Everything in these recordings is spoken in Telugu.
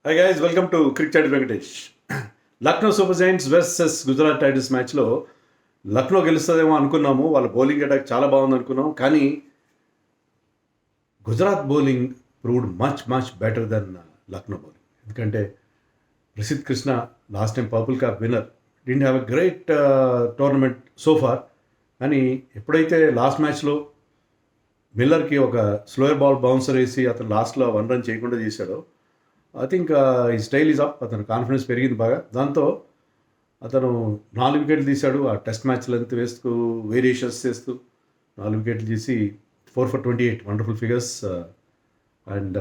Hi guys, welcome to cricket Venkatesh. Lucknow super Giants versus Gujarat Titans మ్యాచ్లో లక్నో గెలుస్తుందేమో అనుకున్నాము. వాళ్ళ బౌలింగ్ అటాక్ చాలా బాగుంది అనుకున్నాం. కానీ Gujarat bowling proved much much better than Lucknow bowling. ఎందుకంటే Prasidh Krishna last time purple cap winner, didn't have a great tournament so far. కానీ ఎప్పుడైతే లాస్ట్ మ్యాచ్లో మిల్లర్కి ఒక స్లోయర్ బాల్ బౌన్సర్ వేసి అతను లాస్ట్లో 1 రన్ చేయకుండా చేశాడో, ఐ థింక్ ఈ స్టైల్ ఈజ్ అప్. అతను కాన్ఫిడెన్స్ పెరిగింది బాగా. దాంతో అతను 4 వికెట్లు తీశాడు. ఆ టెస్ట్ మ్యాచ్ లెంత్ వేస్తూ వేరియేషన్స్ చేస్తూ 4 వికెట్లు తీసి 4 for 28 wonderful figures. And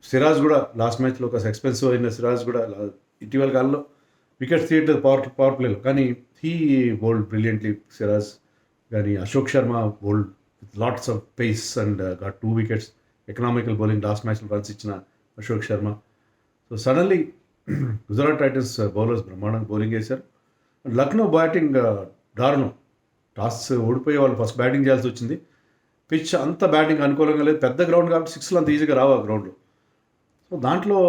Siraj కూడా లాస్ట్ మ్యాచ్లో ఒక ఎక్స్పెన్సివ్ అయిన సిరాజ్ కూడా ఇటీవల కాలంలో వికెట్స్ తీయట్లేదు పవర్ ప్లేలో, కానీ హీ బౌల్డ్ బ్రిలియంట్లీ సిరాజ్. కానీ Ashok Sharma bowled with lots of pace and got 2 wickets. Economical bowling, last మ్యాచ్లో రన్స్ ఇచ్చిన Ashok Sharma. So suddenly Gujarat Titans bowlers బ్రహ్మాండంగా బౌలింగ్ వేశారు. లక్నో బ్యాటింగ్ దారుణం. టాస్ ఓడిపోయే వాళ్ళు ఫస్ట్ బ్యాటింగ్ చేయాల్సి వచ్చింది. పిచ్ అంత బ్యాటింగ్ అనుకూలంగా లేదు. పెద్ద గ్రౌండ్ కాబట్టి 6లు అంత ఈజీగా రావు ఆ గ్రౌండ్లో. సో దాంట్లో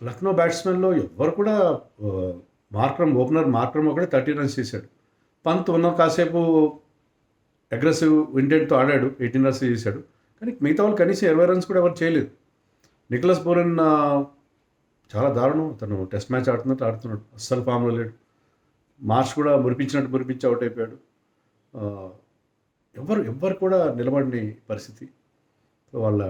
లక్నో బ్యాట్స్మెన్లో ఎవ్వరు కూడా ఓపెనర్ మార్క్రమ్ ఒకటే 30 రన్స్ చేశాడు. పంత్ ఉన్న కాసేపు అగ్రెసివ్ ఇంటెంట్తో ఆడాడు, 18 రన్స్ చేశాడు. కానీ మిగతా వాళ్ళు కనీసం 20 రన్స్ కూడా ఎవరు చేయలేదు. నికోలస్ పూరన్ చాలా దారుణం. అతను టెస్ట్ మ్యాచ్ ఆడుతున్నాడు, అస్సలు ఫామ్లో లేడు. మార్ష్ కూడా మురిపించి అవుట్ అయిపోయాడు. ఎవ్వరు కూడా నిలబడిన పరిస్థితి. సో వాళ్ళ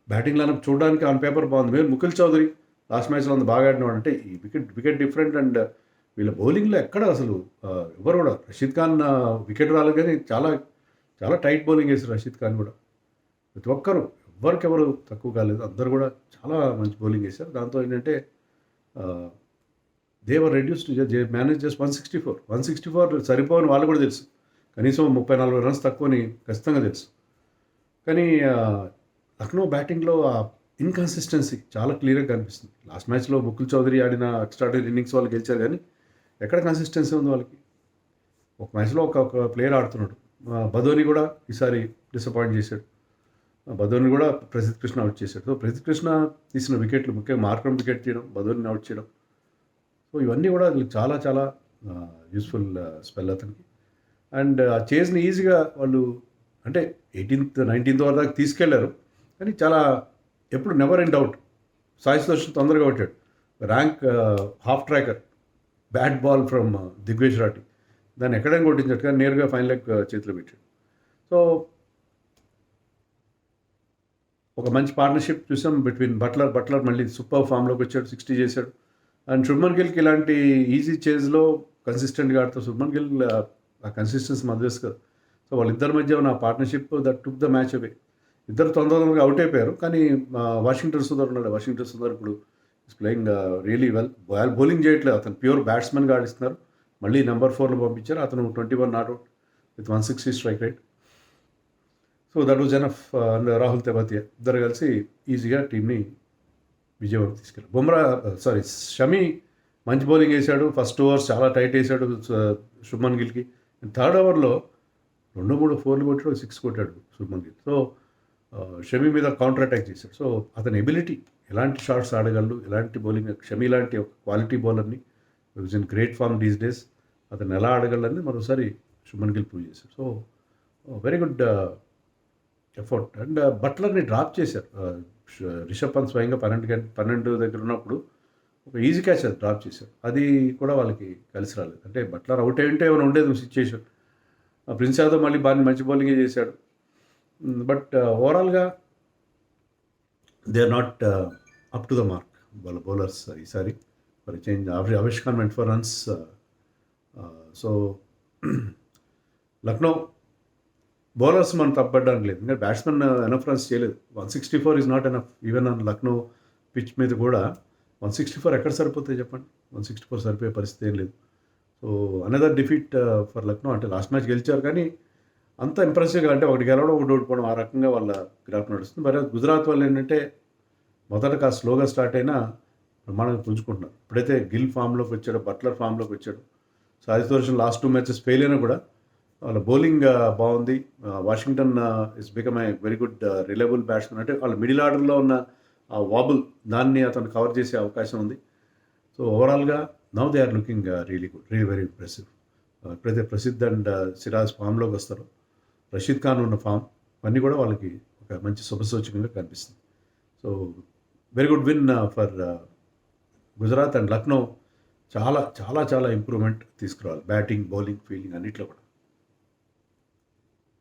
బ్యాటింగ్ లైనప్ చూడడానికి ఆన్ పేపర్ బాగుంది. మేము ముకుల్ చౌదరి లాస్ట్ మ్యాచ్లో అంత బాగా ఆడినాడు. అంటే ఈ వికెట్ డిఫరెంట్. అండ్ వీళ్ళ బౌలింగ్లో ఎక్కడ అసలు ఎవరు కూడా, రషీద్ ఖాన్ వికెట్ రాలేదు, కానీ చాలా చాలా టైట్ బౌలింగ్ వేశారు రషీద్ ఖాన్ కూడా. ప్రతి ఒక్కరు ఎవరికెవరు తక్కువ కాలేదు. అందరు కూడా చాలా మంచి బౌలింగ్ వేశారు. దాంతో ఏంటంటే దేవర్ రెడ్యూస్డ్ మేనేజ్ చేసి 164 సరిపోని వాళ్ళు కూడా తెలుసు. కనీసం 30-40 రన్స్ తక్కువని ఖచ్చితంగా తెలుసు. కానీ లక్నో బ్యాటింగ్లో ఆ ఇన్కన్సిస్టెన్సీ చాలా క్లియర్గా కనిపిస్తుంది. లాస్ట్ మ్యాచ్లో ముకుల్ చౌదరి ఆడిన ఎక్స్ట్రాడనరీ ఇన్నింగ్స్ వాళ్ళు గెలిచారు, కానీ ఎక్కడ కన్సిస్టెన్సీ ఉంది వాళ్ళకి. ఒక మ్యాచ్లో ఒక ప్లేయర్ ఆడుతున్నాడు. బదోని కూడా ఈసారి డిసప్పాయింట్ చేశాడు. బదోని కూడా ప్రసిద్ధ్ కృష్ణ అవుట్ చేశాడు. సో ప్రసిద్ధ్ కృష్ణ తీసిన వికెట్లు, ముఖ్యంగా మార్క్రమ్ వికెట్ తీయడం, బదోని అవుట్ చేయడం, సో ఇవన్నీ కూడా చాలా చాలా యూస్ఫుల్ స్పెల్ అతనికి. అండ్ ఆ చేజ్ని ఈజీగా వాళ్ళు అంటే 18th 19th ఓవర్ దాకా తీసుకెళ్లారు. కానీ చాలా ఎప్పుడు never end out. Sai Sudharsan తొందరగా కొట్టాడు. Rank half tracker, bat ball from Digvesh Rathi, దాన్ని ఎక్కడైనా కొట్టించాడు, కానీ నేరుగా ఫైనల్ లెగ్ చేతిలో పెట్టాడు. సో ఒక మంచి పార్ట్నర్షిప్ చూసాం బిట్వీన్ బట్లర్ మళ్ళీ సూపర్ ఫామ్లోకి వచ్చాడు, 60 చేశాడు. అండ్ శుభ్మన్ గిల్కి ఇలాంటి ఈజీ చేజ్లో కన్సిస్టెంట్గా ఆడుతారు. శుభ్మన్ గిల్ ఆ కన్సిస్టెన్సీ మధ్యస్ కదా. సో వాళ్ళిద్దరి మధ్య ఉన్న partnership that took the match away. ఇద్దరు తొందరగా అవుట్ అయిపోయారు. కానీ వాషింగ్టన్ సుందర్ ఇప్పుడు is playing really well. Bowling చేయట్లేదు, అతను ప్యూర్ బ్యాట్స్మెన్గా ఆడిస్తున్నారు. మళ్ళీ నెంబర్ 4లో పంపించారు. అతను 21 not out with 160 strike rate. So that was enough. And Rahul Tewatia ఇద్దరు కలిసి ఈజీగా టీంని విజయవాడకు తీసుకెళ్ళారు. షమి మంచి బౌలింగ్ వేశాడు. ఫస్ట్ ఓవర్స్ చాలా టైట్ వేశాడు శుభ్మన్ గిల్కి. థర్డ్ ఓవర్లో 2-3 4లు కొట్టాడు, 6 కొట్టాడు శుభ్మన్ గిల్. సో షమి మీద కౌంటర్ అటాక్ చేశాడు. సో అతని ఎబిలిటీ, ఎలాంటి షాట్స్ ఆడగలడు, ఎలాంటి బౌలింగ్, షమి లాంటి ఒక క్వాలిటీ బౌలర్ని who's in great form these days, అతను ఎలా ఆడగలడని మరోసారి శుభ్మన్ గిల్ ప్రూవ్ చేశాడు. So very good effort. And బట్లర్ని డ్రాప్ చేశారు. రిషబ్ పంత్ స్వయంగా 12 దగ్గర ఉన్నప్పుడు ఒక ఈజీ క్యాచ్ అది డ్రాప్ చేశారు. అది కూడా వాళ్ళకి కలిసి రాలేదు. అంటే బట్లర్ అవుట్ అయ్యింటే ఏమైనా ఉండేది సిచ్యుయేషన్. ప్రిన్స్ యాదవ్ మళ్ళీ మంచి బౌలింగే చేశాడు. బట్ ఓవరాల్గా they are not up to the mark వాళ్ళ బౌలర్స్ ఈసారి. For change Avesh Khan went for runs. So Lucknow bowlers మనం తప్పడానికి లేదు, ఎందుకంటే బ్యాట్స్మెన్ ఎనఫ్ రన్స్ చేయలేదు. 164 is not enough. Even on Lucknow pitch మీద కూడా 164 ఎక్కడ సరిపోతాయి చెప్పండి. 164 సరిపోయే పరిస్థితి ఏం లేదు. So another defeat for Lucknow. అంటే లాస్ట్ మ్యాచ్ గెలిచారు, కానీ అంత ఇంప్రెసివ్గా అంటే ఒకటి గెలవడం ఒకటి ఓడిపోవడం ఆ రకంగా వాళ్ళ గ్రాఫ్ నడుస్తుంది. మరి గుజరాత్ వాళ్ళు ఏంటంటే మొదట కాస్త స్లోగా స్టార్ట్ అయినా ప్రమాణంగా పుంజుకుంటున్నారు. ఇప్పుడైతే గిల్ ఫామ్లోకి వచ్చాడు, బట్లర్ ఫామ్లోకి వచ్చాడు. Sai Sudarshan last 2 matches fail అయినా కూడా వాళ్ళ బౌలింగ్ బాగుంది. Washington is become a very good reliable batsmen. అంటే వాళ్ళ మిడిల్ ఆర్డర్లో ఉన్న ఆ వాబుల్ దాన్ని అతను కవర్ చేసే అవకాశం ఉంది. సో ఓవరాల్గా now they are looking really good, really very impressive. ఎప్పుడైతే ప్రసిద్ధ్ అండ్ సిరాజ్ ఫామ్లోకి వస్తారో, రషీద్ ఖాన్ ఉన్న ఫామ్ అన్నీ కూడా వాళ్ళకి ఒక మంచి శుభసూచకంగా కనిపిస్తుంది. So very good win for Gujarat and Lucknow చాలా చాలా చాలా ఇంప్రూవ్మెంట్ తీసుకురావాలి బ్యాటింగ్, బౌలింగ్, ఫీల్డింగ్ అన్నిట్లో కూడా.